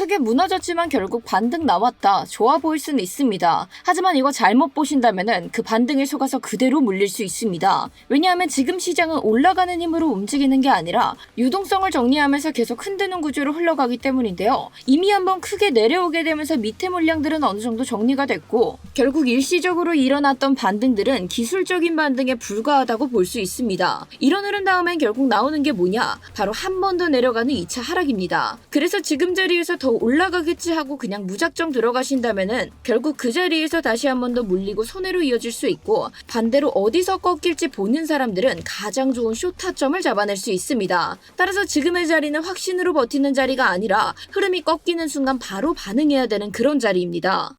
크게 무너졌지만 결국 반등 나왔다. 좋아 보일 수는 있습니다. 하지만 이거 잘못 보신다면은 그 반등에 속아서 그대로 물릴 수 있습니다. 왜냐하면 지금 시장은 올라가는 힘으로 움직이는 게 아니라 유동성을 정리하면서 계속 흔드는 구조로 흘러가기 때문인데요. 이미 한번 크게 내려오게 되면서 밑에 물량들은 어느 정도 정리가 됐고 결국 일시적으로 일어났던 반등들은 기술적인 반등에 불과하다고 볼 수 있습니다. 이런 흐름 다음엔 결국 나오는 게 뭐냐? 바로 한 번 더 내려가는 2차 하락입니다. 그래서 지금 자리에서 더 올라가겠지 하고 그냥 무작정 들어가신다면은 결국 그 자리에서 다시 한 번 더 물리고 손해로 이어질 수 있고 반대로 어디서 꺾일지 보는 사람들은 가장 좋은 숏 타점을 잡아낼 수 있습니다. 따라서 지금의 자리는 확신으로 버티는 자리가 아니라 흐름이 꺾이는 순간 바로 반응해야 되는 그런 자리입니다.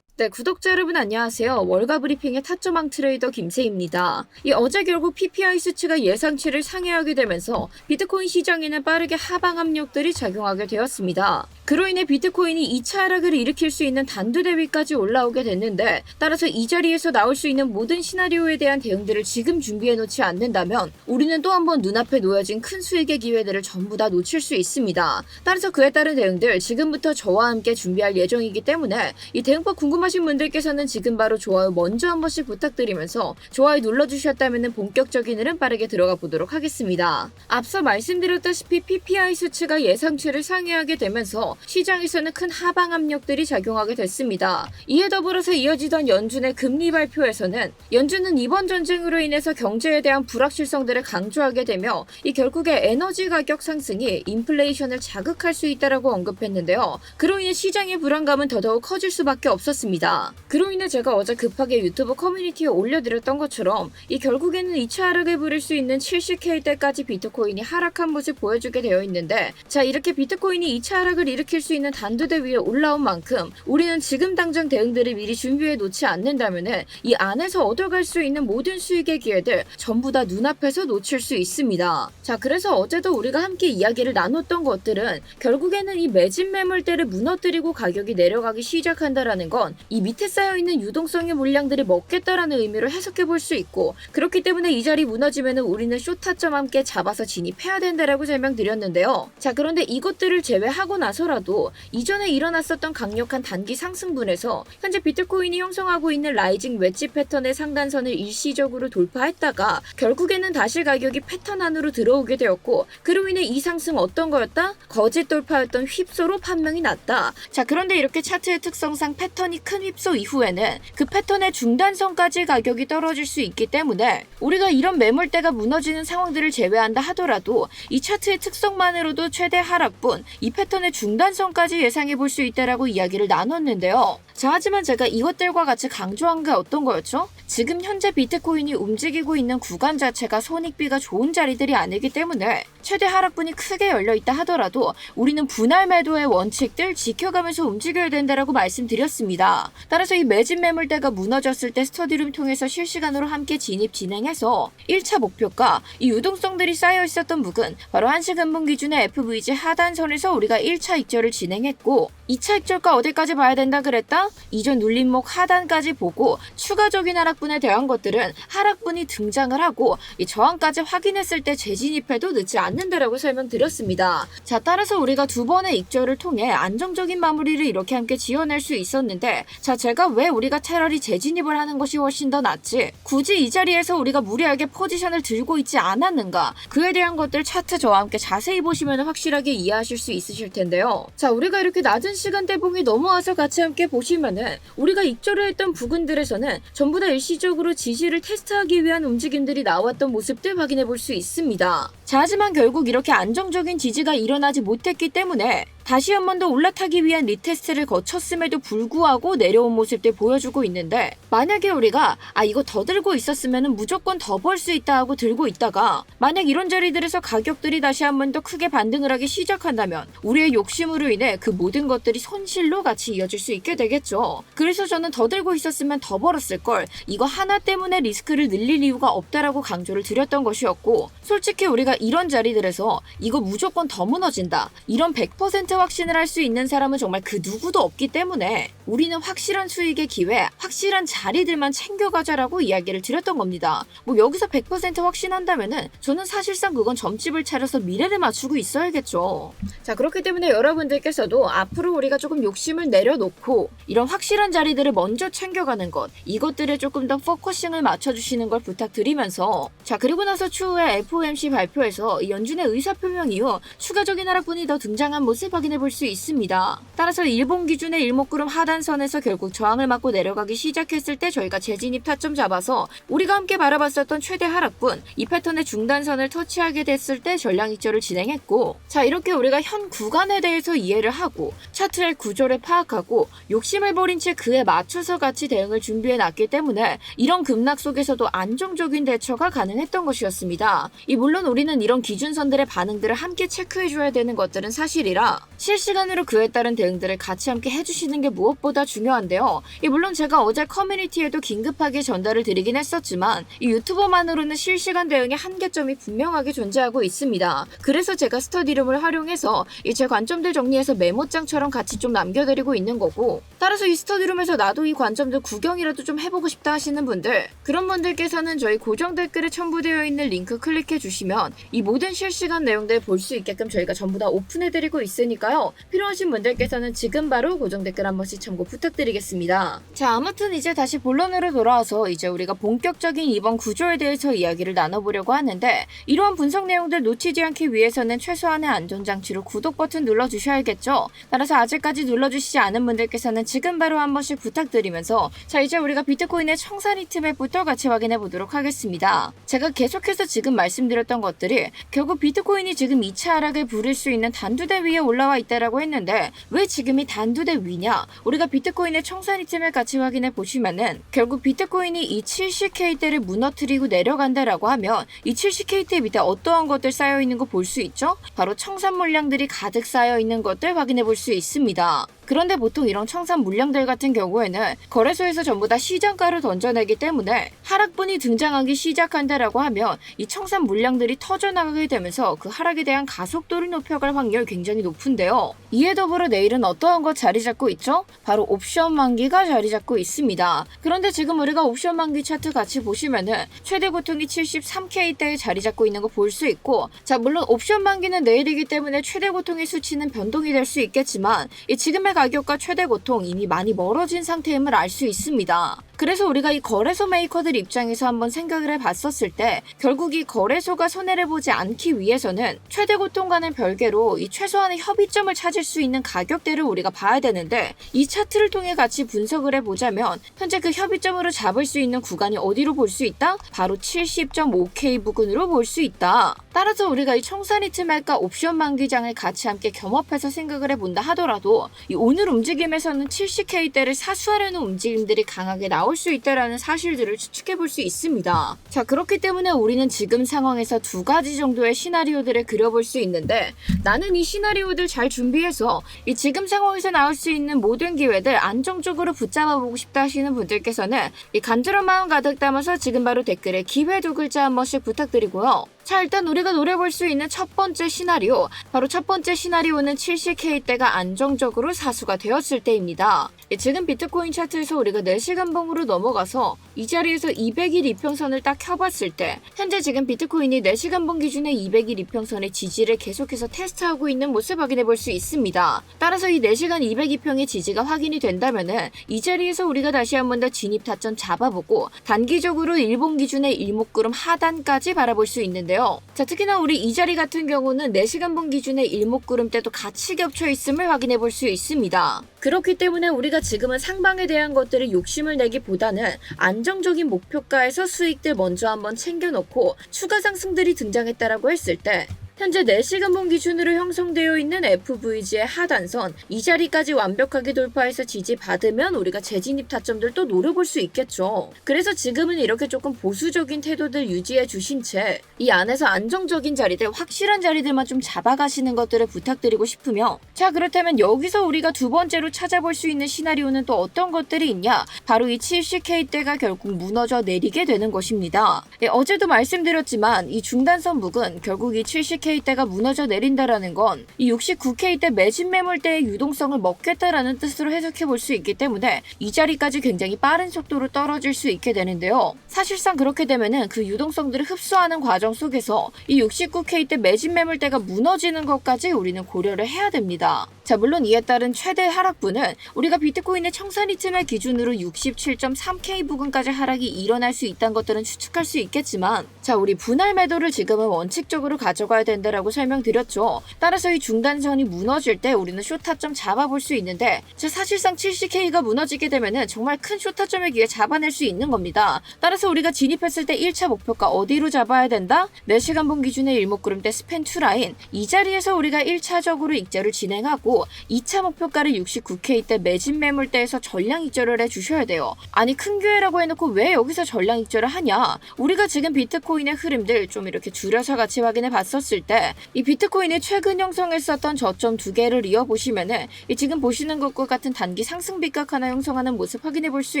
네, 구독자 여러분 안녕하세요. 월가 브리핑의 타점왕 트레이더 김세희입니다. 어제 결국 PPI 수치가 예상치를 상회하게 되면서 비트코인 시장에는 빠르게 하방 압력들이 작용하게 되었습니다. 그로 인해 비트코인이 2차 하락을 일으킬 수 있는 단두 대비까지 올라오게 됐는데 따라서 이 자리에서 나올 수 있는 모든 시나리오에 대한 대응들을 지금 준비해 놓지 않는다면 우리는 또 한 번 눈앞에 놓여진 큰 수익의 기회들을 전부 다 놓칠 수 있습니다. 따라서 그에 따른 대응들 지금부터 저와 함께 준비할 예정이기 때문에 이 대응법 궁금하신 분들께서는 지금 바로 좋아요 먼저 한 번씩 부탁드리면서 좋아요 눌러주셨다면 본격적인 흐름 빠르게 들어가 보도록 하겠습니다. 앞서 말씀드렸다시피 PPI 수치가 예상치를 상회하게 되면서 시장에서는 큰 하방 압력들이 작용하게 됐습니다. 이에 더불어서 이어지던 연준의 금리 발표에서는 연준은 이번 전쟁으로 인해서 경제에 대한 불확실성들을 강조하게 되며 이 결국에 에너지 가격 상승이 인플레이션을 자극할 수 있다라고 언급했는데요. 그로 인해 시장의 불안감은 더더욱 커질 수밖에 없었습니다. 그로 인해 제가 어제 급하게 유튜브 커뮤니티에 올려드렸던 것처럼 이 결국에는 2차 하락을 부릴 수 있는 70K대까지 비트코인이 하락한 모습 보여주게 되어 있는데 자 이렇게 비트코인이 2차 하락을 일으킬 수 있는 단두대 위에 올라온 만큼 우리는 지금 당장 대응들을 미리 준비해 놓지 않는다면은 이 안에서 얻어갈 수 있는 모든 수익의 기회들 전부 다 눈앞에서 놓칠 수 있습니다. 자 그래서 어제도 우리가 함께 이야기를 나눴던 것들은 결국에는 이 매집 매물대를 무너뜨리고 가격이 내려가기 시작한다라는 건 이 밑에 쌓여있는 유동성의 물량들이 먹겠다라는 의미로 해석해 볼 수 있고 그렇기 때문에 이 자리 무너지면은 우리는 숏타점 함께 잡아서 진입해야 된다라고 설명드렸는데요. 자 그런데 이것들을 제외하고 나서라도 이전에 일어났었던 강력한 단기 상승분에서 현재 비트코인이 형성하고 있는 라이징 웨지 패턴의 상단선을 일시적으로 돌파했다가 결국에는 다시 가격이 패턴 안으로 들어오게 되었고 그로 인해 이 상승 어떤 거였다? 거짓 돌파였던 휩소로 판명이 났다. 자 그런데 이렇게 차트의 특성상 패턴이 큰 휩소 이후에는 그 패턴의 중단선까지 가격이 떨어질 수 있기 때문에 우리가 이런 매물대가 무너지는 상황들을 제외한다 하더라도 이 차트의 특성만으로도 최대 하락분 이 패턴의 중단선까지 예상해 볼 수 있다라고 이야기를 나눴는데요. 자 하지만 제가 이것들과 같이 강조한 게 어떤 거였죠? 지금 현재 비트코인이 움직이고 있는 구간 자체가 손익비가 좋은 자리들이 아니기 때문에 최대 하락분이 크게 열려있다 하더라도 우리는 분할 매도의 원칙들 지켜가면서 움직여야 된다라고 말씀드렸습니다. 따라서 이 매집 매물대가 무너졌을 때 스터디룸 통해서 실시간으로 함께 진행해서 1차 목표가 이 유동성들이 쌓여있었던 부근 바로 한시근분 기준의 FVG 하단선에서 우리가 1차 익절을 진행했고 2차 익절가 어디까지 봐야 된다 그랬다? 이전 눌림목 하단까지 보고 추가적인 하락분에 대한 것들은 하락분이 등장을 하고 이 저항까지 확인했을 때 재진입해도 늦지 않는다라고 설명드렸습니다. 자 따라서 우리가 두 번의 익절을 통해 안정적인 마무리를 이렇게 함께 지어낼 수 있었는데 자 제가 왜 우리가 차라리 재진입을 하는 것이 훨씬 더 낫지 굳이 이 자리에서 우리가 무리하게 포지션을 들고 있지 않았는가 그에 대한 것들 차트 저와 함께 자세히 보시면 확실하게 이해하실 수 있으실 텐데요. 자 우리가 이렇게 낮은 시간대봉이 넘어와서 같이 함께 보시면은 우리가 익절을 했던 부근들에서는 전부 다 일시적으로 지지를 테스트하기 위한 움직임들이 나왔던 모습들 확인해 볼 수 있습니다. 자 하지만 결국 이렇게 안정적인 지지가 일어나지 못했기 때문에 다시 한 번 더 올라타기 위한 리테스트를 거쳤음에도 불구하고 내려온 모습들 보여주고 있는데 만약에 우리가 이거 더 들고 있었으면 무조건 더 벌 수 있다 하고 들고 있다가 만약 이런 자리들에서 가격들이 다시 한 번 더 크게 반등을 하기 시작한다면 우리의 욕심으로 인해 그 모든 것들이 손실로 같이 이어질 수 있게 되겠죠. 그래서 저는 더 들고 있었으면 더 벌었을걸 이거 하나 때문에 리스크를 늘릴 이유가 없다라고 강조를 드렸던 것이었고 솔직히 우리가 이런 자리들에서 이거 무조건 더 무너진다 이런 100% 확신을 할 수 있는 사람은 정말 그 누구도 없기 때문에 우리는 확실한 수익의 기회, 확실한 자리들만 챙겨가자라고 이야기를 드렸던 겁니다. 뭐 여기서 100% 확신한다면은 저는 사실상 그건 점집을 차려서 미래를 맞추고 있어야겠죠. 자, 그렇기 때문에 여러분들께서도 앞으로 우리가 조금 욕심을 내려놓고 이런 확실한 자리들을 먼저 챙겨가는 것, 이것들에 조금 더 포커싱을 맞춰주시는 걸 부탁드리면서, 자, 그리고 나서 추후에 FOMC 발표에서 이 연준의 의사표명 이후 추가적인 하락분이 더 등장한 모습 확인해 볼 수 있습니다. 따라서 일본 기준의 일목구름 하단선에서 결국 저항을 맞고 내려가기 시작했을 때 저희가 재진입 타점 잡아서 우리가 함께 바라봤었던 최대 하락분, 이 패턴의 중단선을 터치하게 됐을 때 전량 익절을 진행했고, 자, 이렇게 우리가 현 구간에 대해서 이해를 하고 차트의 구조를 파악하고 욕심을 버린 채 그에 맞춰서 같이 대응을 준비해 놨기 때문에 이런 급락 속에서도 안정적인 대처가 가능했던 것이었습니다. 물론 우리는 이런 기준선들의 반응들을 함께 체크해줘야 되는 것들은 사실이라 실시간으로 그에 따른 대응들을 같이 함께 해주시는 게 무엇보다 중요한데요. 물론 제가 어제 커뮤니티에도 긴급하게 전달을 드리긴 했었지만 이 유튜버만으로는 실시간 대응의 한계점이 분명하게 존재하고 있습니다. 그래서 제가 스터디룸을 활용해서 제 관점들 정리해서 메모장처럼 같이 좀 남겨드리고 있는 거고, 따라서 이 스터디룸에서 나도 이 관점들 구경이라도 좀 해보고 싶다 하시는 분들, 그런 분들께서는 저희 고정 댓글에 첨부되어 있는 링크 클릭해 주시면 이 모든 실시간 내용들 볼 수 있게끔 저희가 전부 다 오픈해드리고 있으니까요. 필요하신 분들께서는 지금 바로 고정 댓글 한 번씩 참고 부탁드리겠습니다. 자, 아무튼 이제 다시 본론으로 돌아와서 이제 우리가 본격적인 이번 구조에 대해서 이야기를 나눠보려고 하는데, 이러한 분석 내용들 놓치지 않기 위해서는 최소한의 안전장치로 구독 버튼 눌러주셔야겠죠. 따라서 아직까지 눌러주시지 않은 분들께서는 지금 바로 한 번씩 부탁드리면서, 자, 이제 우리가 비트코인의 청산 히트맵부터 같이 확인해 보도록 하겠습니다. 제가 계속해서 지금 말씀드렸던 것들이 결국 비트코인이 지금 2차 하락을 부릴 수 있는 단두대 위에 올라와 있다라고 했는데, 왜 지금이 단두대 위냐? 우리가 비트코인의 청산 히트맵 같이 확인해 보시면은 결국 비트코인이 이 70K대를 무너뜨리고 내려간다라고 하면 이 70K대 밑에 어떠한 것들 쌓여 있는 거 볼 수 있죠? 바로 청산 물량들이 가득 쌓여 있는 것들 확인해 볼 수 있습니다. 그런데 보통 이런 청산 물량들 같은 경우에는 거래소에서 전부 다 시장가로 던져내기 때문에 하락분이 등장하기 시작한다라고 하면 이 청산 물량들이 터져나가게 되면서 그 하락에 대한 가속도를 높여갈 확률이 굉장히 높은데요. 이에 더불어 내일은 어떠한 것 자리 잡고 있죠? 바로 옵션 만기가 자리 잡고 있습니다. 그런데 지금 우리가 옵션 만기 차트 같이 보시면은 최대 고통이 73K대에 자리 잡고 있는 거 볼 수 있고, 자, 물론 옵션 만기는 내일이기 때문에 최대 고통의 수치는 변동이 될 수 있겠지만 이 지금의 가격과 최대 고통 이미 많이 멀어진 상태임을 알 수 있습니다. 그래서 우리가 이 거래소 메이커들 입장에서 한번 생각을 해봤었을 때 결국 이 거래소가 손해를 보지 않기 위해서는 최대 고통과는 별개로 이 최소한의 협의점을 찾을 수 있는 가격대를 우리가 봐야 되는데, 이 차트를 통해 같이 분석을 해보자면 현재 그 협의점으로 잡을 수 있는 구간이 어디로 볼 수 있다? 바로 70.5K 부근으로 볼 수 있다. 따라서 우리가 이 청산 히트맵과 옵션 만기장을 같이 함께 겸업해서 생각을 해본다 하더라도 이 오늘 움직임에서는 70K대를 사수하려는 움직임들이 강하게 나올 수 있다라는 사실들을 추측해 볼 수 있습니다. 자, 그렇기 때문에 우리는 지금 상황에서 두 가지 정도의 시나리오들을 그려볼 수 있는데, 나는 이 시나리오들 잘 준비해서 이 지금 상황에서 나올 수 있는 모든 기회들 안정적으로 붙잡아 보고 싶다 하시는 분들께서는 이 간절한 마음 가득 담아서 지금 바로 댓글에 기회 두 글자 한 번씩 부탁드리고요. 자, 일단 우리가 노려볼 수 있는 첫 번째 시나리오, 바로 첫 번째 시나리오는 70K대가 안정적으로 사수가 되었을 때입니다. 지금 비트코인 차트에서 우리가 4시간 봉으로 넘어가서 이 자리에서 200일 이평선을 딱 켜봤을 때 현재 지금 비트코인이 4시간 봉 기준의 200일 이평선의 지지를 계속해서 테스트하고 있는 모습 확인해 볼 수 있습니다. 따라서 이 4시간 202평의 지지가 확인이 된다면은 이 자리에서 우리가 다시 한 번 더 진입 타점 잡아보고 단기적으로 일본 기준의 일목구름 하단까지 바라볼 수 있는데요. 자, 특히나 우리 이 자리 같은 경우는 4시간 봉 기준의 일목구름대도 같이 겹쳐 있음을 확인해 볼 수 있습니다. 그렇기 때문에 우리가 지금은 상방에 대한 것들을 욕심을 내기보다는 안정적인 목표가에서 수익들 먼저 한번 챙겨놓고 추가 상승들이 등장했다라고 했을 때 현재 4시간 봉 기준으로 형성되어 있는 FVG의 하단선 이 자리까지 완벽하게 돌파해서 지지받으면 우리가 재진입 타점들도 노려볼 수 있겠죠. 그래서 지금은 이렇게 조금 보수적인 태도들 유지해 주신 채 이 안에서 안정적인 자리들, 확실한 자리들만 좀 잡아가시는 것들을 부탁드리고 싶으며, 자, 그렇다면 여기서 우리가 두 번째로 찾아볼 수 있는 시나리오는 또 어떤 것들이 있냐? 바로 이 70K대가 결국 무너져 내리게 되는 것입니다. 어제도 말씀드렸지만 이 중단선 부근, 결국 이 70K 69K대가 무너져 내린다라는 건 이 69K대 매집 매물대의 유동성을 먹겠다라는 뜻으로 해석해 볼 수 있기 때문에 이 자리까지 굉장히 빠른 속도로 떨어질 수 있게 되는데요. 사실상 그렇게 되면은 그 유동성들을 흡수하는 과정 속에서 이 69K대 매집 매물대가 무너지는 것까지 우리는 고려를 해야 됩니다. 자, 물론 이에 따른 최대 하락분은 우리가 비트코인의 청산이 틈을 기준으로 67.3K 부근까지 하락이 일어날 수 있다는 것들은 추측할 수 있겠지만, 자, 우리 분할 매도를 지금은 원칙적으로 가져가야 된다라고 설명드렸죠. 따라서 이 중단선이 무너질 때 우리는 쇼타점 잡아볼 수 있는데, 자, 사실상 70K가 무너지게 되면은 정말 큰 쇼타점에 기회 잡아낼 수 있는 겁니다. 따라서 우리가 진입했을 때 1차 목표가 어디로 잡아야 된다? 4시간분 기준의 일목구름대 스팬2 라인, 이 자리에서 우리가 1차적으로 익절을 진행하고 2차 목표가를 69K대 매집 매물대에서 전량 익절을 해주셔야 돼요. 아니, 큰 기회라고 해놓고 왜 여기서 전량 익절을 하냐? 우리가 지금 비트코인의 흐름들 좀 이렇게 줄여서 같이 확인해 봤었을 때 이 비트코인이 최근 형성했었던 저점 2개를 이어보시면은 이 지금 보시는 것과 같은 단기 상승 빗각 하나 형성하는 모습 확인해 볼 수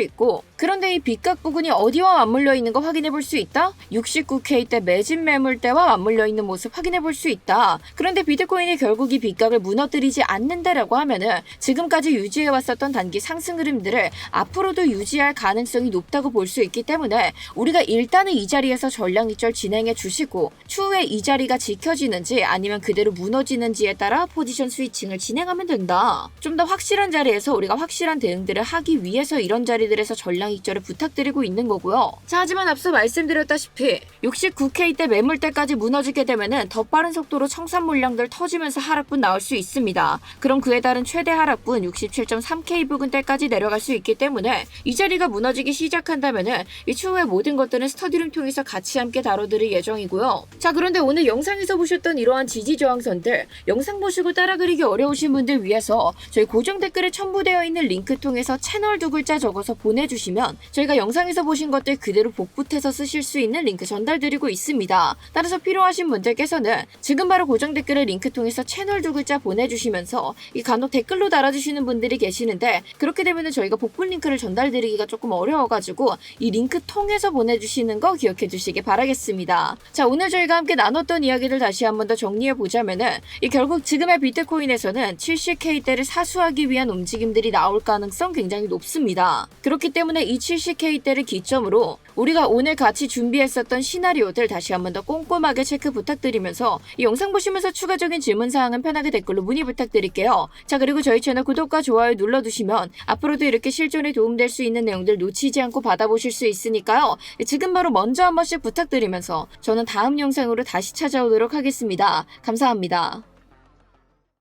있고, 그런데 이 빗각 부근이 어디와 맞물려 있는 거 확인해 볼 수 있다? 69K대 매집 매물대와 맞물려 있는 모습 확인해 볼 수 있다. 그런데 비트코인이 결국 이 빗각을 무너뜨리지 않는다라고 하면은 지금까지 유지해 왔었던 단기 상승 흐름들을 앞으로도 유지할 가능성이 높다고 볼 수 있기 때문에 우리가 일단은 이 자리에서 전량 익절 진행해 주시고, 추후에 이 자리가 지켜지는지 아니면 그대로 무너지는지에 따라 포지션 스위칭을 진행하면 된다. 좀 더 확실한 자리에서 우리가 확실한 대응들을 하기 위해서 이런 자리들에서 전량 익절을 부탁드리고 있는 거고요. 자, 하지만 앞서 말씀드렸다시피 69K대 매물대까지 무너지게 되면은 더 빠른 속도로 청산 물량들 터지면서 하락분 나올 수 있습니다. 그럼 그에 따른 최대 하락분 67.3K 부근대까지 내려갈 수 있기 때문에 이 자리가 무너지기 시작한다면은 이 추후에 모든 것들은 스터디룸 통해서 같이 함께 다뤄드릴 예정이고요. 자, 그런데 오늘 영상에서 보셨던 이러한 지지 저항선들, 영상 보시고 따라 그리기 어려우신 분들 위해서 저희 고정 댓글에 첨부되어 있는 링크 통해서 채널 2글자 적어서 보내주시면 저희가 영상에서 보신 것들 그대로 복붙해서 쓰실 수 있는 링크 전달드리고 있습니다. 따라서 필요하신 분들께서는 지금 바로 고정 댓글에 링크 통해서 채널 2글자 보내주시면서 이 간혹 댓글로 달아주시는 분들이 계시는데, 그렇게 되면 저희가 복붙 링크를 전달드리기가 조금 어려워가지고 이 링크 통해서 보내주시는 거 기억해 주시기 바라겠습니다. 자, 오늘 저희가 함께 나눴던 이야기를 다시 한번 더 정리해보자면은 이 결국 지금의 비트코인에서는 70K대를 사수하기 위한 움직임들이 나올 가능성 굉장히 높습니다. 그렇기 때문에 이 70K대를 기점으로 우리가 오늘 같이 준비했었던 시나리오들 다시 한번 더 꼼꼼하게 체크 부탁드리면서 이 영상 보시면서 추가적인 질문사항은 편하게 댓글로 문의 부탁드릴게요. 자, 그리고 저희 채널 구독과 좋아요 눌러두시면 앞으로도 이렇게 실존에 도움될 수 있는 내용들 놓치지 않고 받아보실 수 있으니까요. 지금 바로 먼저 한 번씩 부탁드리면서 저는 다음 영상으로 다시 찾아오도록 하겠습니다. 감사합니다.